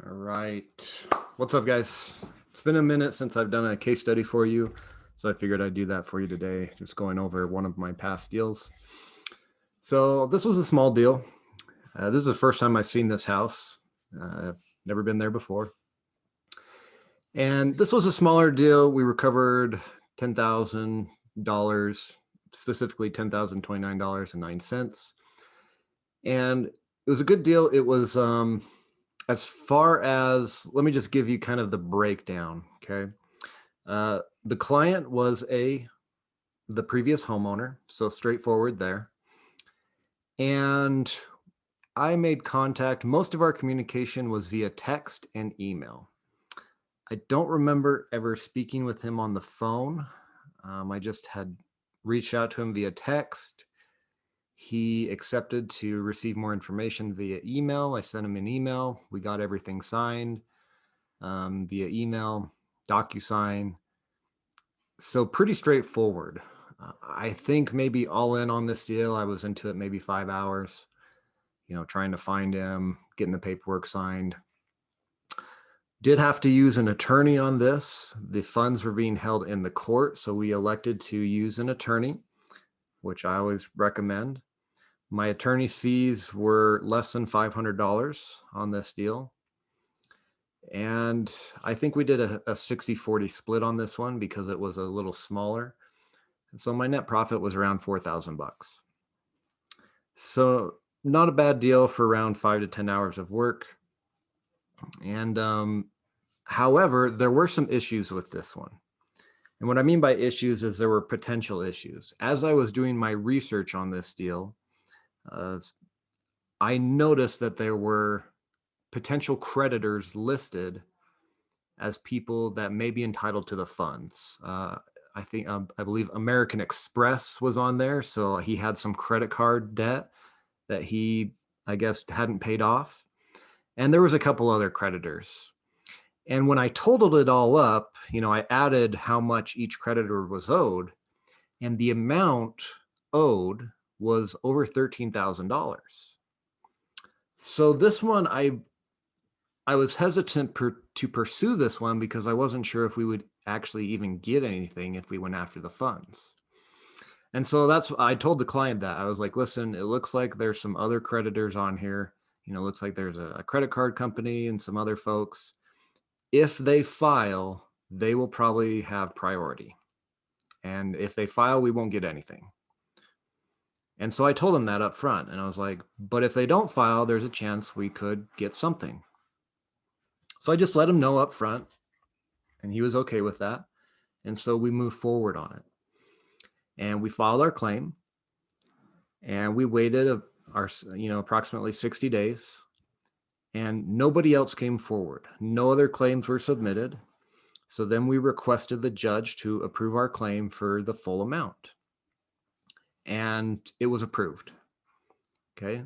All right. What's up, guys? It's been a minute since I've done a case study for you, so I figured I'd do that for you today, just going over one of my past deals. So this was a small deal. This is the first time I've seen this house. I've never been there before. And this was a smaller deal. We recovered $10,000, specifically $10,029.09. And it was a good deal. It was as far as, let me just give you kind of the breakdown. Okay. The client was the previous homeowner, so straightforward there. And I made contact. Most of our communication was via text and email. I don't remember ever speaking with him on the phone. I just had reached out to him via text. He accepted to receive more information via email. I sent him an email. We got everything signed via email, DocuSign. So pretty straightforward. I think maybe all in on this deal, I was into it maybe 5 hours, trying to find him, getting the paperwork signed. Did have to use an attorney on this. The funds were being held in the court, so we elected to use an attorney, which I always recommend. My attorney's fees were less than $500 on this deal. And I think we did a 60-40 split on this one because it was a little smaller. And so my net profit was around $4,000. So not a bad deal for around 5 to 10 hours of work. And however, there were some issues with this one. And what I mean by issues is there were potential issues. As I was doing my research on this deal, I noticed that there were potential creditors listed as people that may be entitled to the funds. I believe American Express was on there. So he had some credit card debt that he, I guess, hadn't paid off. And there was a couple other creditors. And when I totaled it all up, I added how much each creditor was owed, and the amount owed was over $13,000. So this one, I was hesitant to pursue this one because I wasn't sure if we would actually even get anything if we went after the funds. And so I told the client that. I was like, listen, it looks like there's some other creditors on here. Looks like there's a credit card company and some other folks. If they file, they will probably have priority. And if they file, we won't get anything. And so I told him that up front. And I was like, but if they don't file, there's a chance we could get something. So I just let him know up front, and he was okay with that. And so we moved forward on it. And we filed our claim, and we waited approximately 60 days, and nobody else came forward. No other claims were submitted. So then we requested the judge to approve our claim for the full amount. And it was approved. Okay.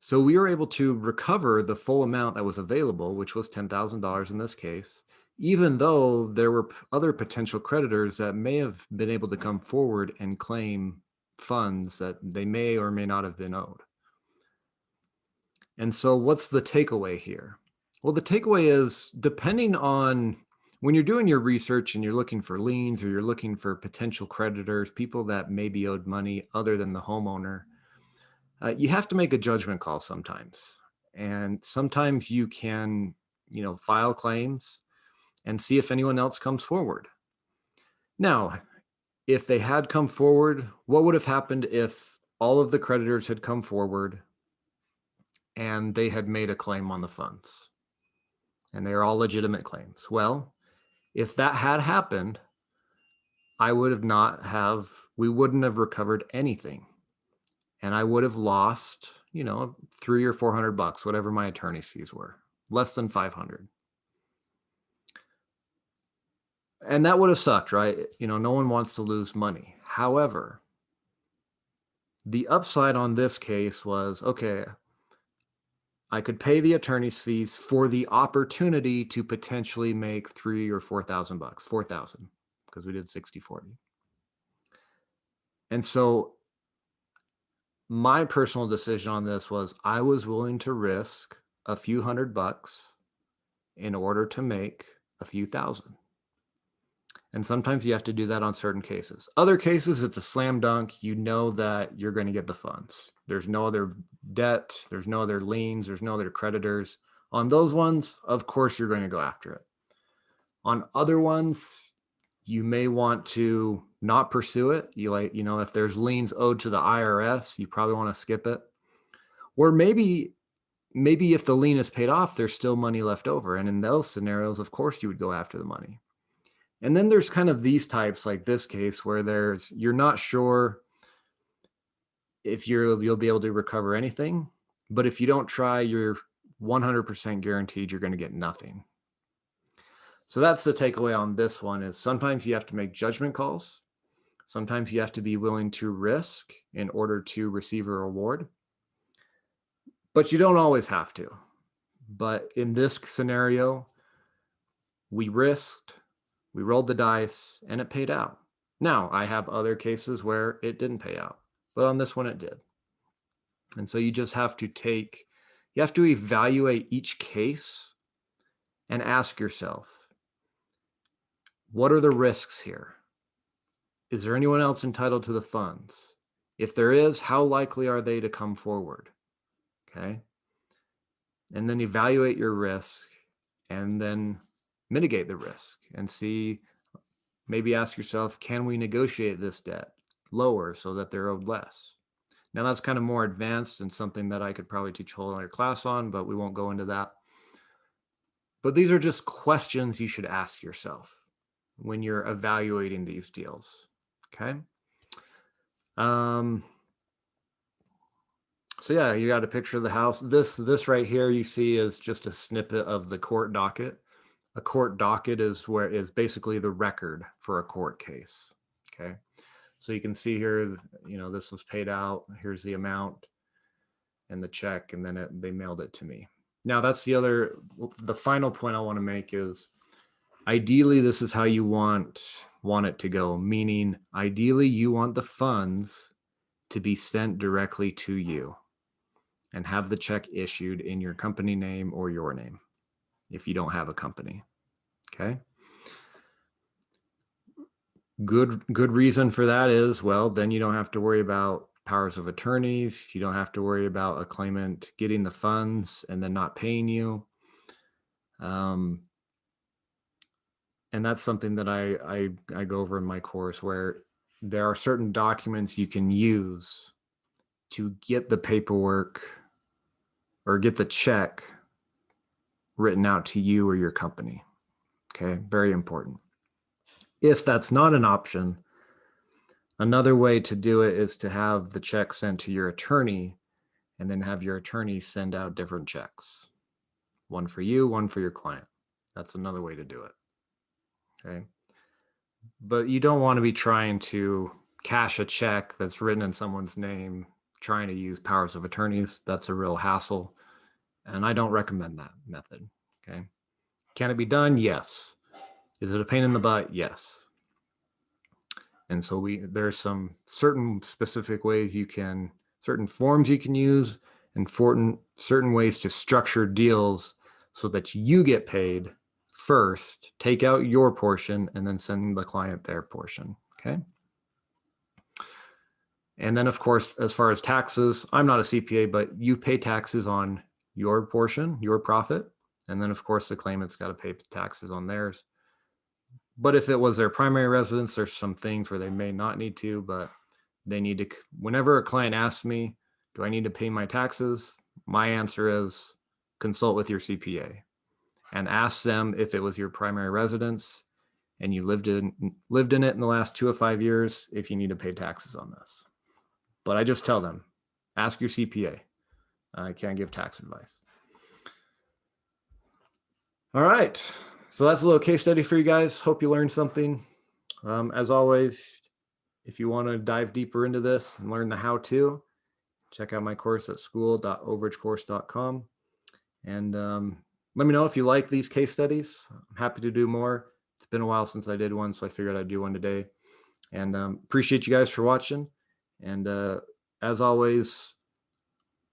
So we were able to recover the full amount that was available, which was $10,000 in this case, even though there were other potential creditors that may have been able to come forward and claim funds that they may or may not have been owed. And so what's the takeaway here? Well, the takeaway is, depending on when you're doing your research and you're looking for liens or you're looking for potential creditors, people that may be owed money other than the homeowner, you have to make a judgment call sometimes. And sometimes you can, file claims and see if anyone else comes forward. Now, if they had come forward, what would have happened if all of the creditors had come forward and they had made a claim on the funds? And they're all legitimate claims. Well, if that had happened, we wouldn't have recovered anything. And I would have lost, $300 or $400, whatever my attorney's fees were, less than 500. And that would have sucked, right? No one wants to lose money. However, the upside on this case was, okay, I could pay the attorney's fees for the opportunity to potentially make $3,000 or $4,000, 4,000, because we did 60-40. And so my personal decision on this was I was willing to risk a few $100 in order to make a few thousand. And sometimes you have to do that on certain cases. Other cases, it's a slam dunk. You know that you're going to get the funds. There's no other debt. There's no other liens. There's no other creditors. On those ones, of course, you're going to go after it. On other ones, you may want to not pursue it. If there's liens owed to the IRS, you probably want to skip it. Or maybe if the lien is paid off, there's still money left over. And in those scenarios, of course, you would go after the money. And then there's kind of these types, like this case, where you're not sure if you'll be able to recover anything, but if you don't try, you're 100% guaranteed you're going to get nothing. So that's the takeaway on this one: is sometimes you have to make judgment calls. Sometimes you have to be willing to risk in order to receive a reward, but you don't always have to. But in this scenario, we risked, we rolled the dice, and it paid out. Now, I have other cases where it didn't pay out, but on this one it did. And so you just have to evaluate each case and ask yourself, what are the risks here? Is there anyone else entitled to the funds? If there is, how likely are they to come forward? Okay. And then evaluate your risk and then mitigate the risk and see, maybe ask yourself, can we negotiate this debt lower so that they're owed less? Now that's kind of more advanced and something that I could probably teach a whole other class on, but we won't go into that. But these are just questions you should ask yourself when you're evaluating these deals. Okay. So yeah, you got a picture of the house. This right here you see is just a snippet of the court docket. A court docket is basically the record for a court case. Okay. So you can see here, this was paid out. Here's the amount and the check, and then they mailed it to me. Now that's the final point I want to make is, ideally, this is how you want it to go. Meaning, ideally, you want the funds to be sent directly to you and have the check issued in your company name or your name if you don't have a company. Okay. Good reason for that is, well, then you don't have to worry about powers of attorneys. You don't have to worry about a claimant getting the funds and then not paying you. And that's something that I go over in my course, where there are certain documents you can use to get the paperwork or get the check written out to you or your company. Okay, very important. If that's not an option, another way to do it is to have the check sent to your attorney and then have your attorney send out different checks. One for you, one for your client. That's another way to do it. Okay. But you don't want to be trying to cash a check that's written in someone's name, trying to use powers of attorneys. That's a real hassle. And I don't recommend that method. Okay. Can it be done? Yes. Is it a pain in the butt? Yes. And so there's some certain specific ways certain forms you can use, and certain ways to structure deals so that you get paid first, take out your portion, and then send the client their portion. Okay. And then, of course, as far as taxes, I'm not a CPA, but you pay taxes on your portion, your profit. And then, of course, the claimant's got to pay taxes on theirs. But if it was their primary residence, there's some things where they may not need to, but they need to. Whenever a client asks me, do I need to pay my taxes? My answer is consult with your CPA and ask them, if it was your primary residence and you lived in it in the last 2 or 5 years, if you need to pay taxes on this. But I just tell them, ask your CPA. I can't give tax advice. All right. So that's a little case study for you guys. Hope you learned something. As always, if you want to dive deeper into this and learn the how-to, check out my course at school.overagecourse.com. And let me know if you like these case studies. I'm happy to do more. It's been a while since I did one, so I figured I'd do one today. And appreciate you guys for watching. And as always,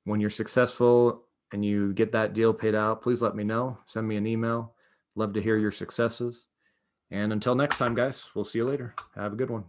when you're successful and you get that deal paid out, please let me know. Send me an email. Love to hear your successes. And until next time, guys, we'll see you later. Have a good one.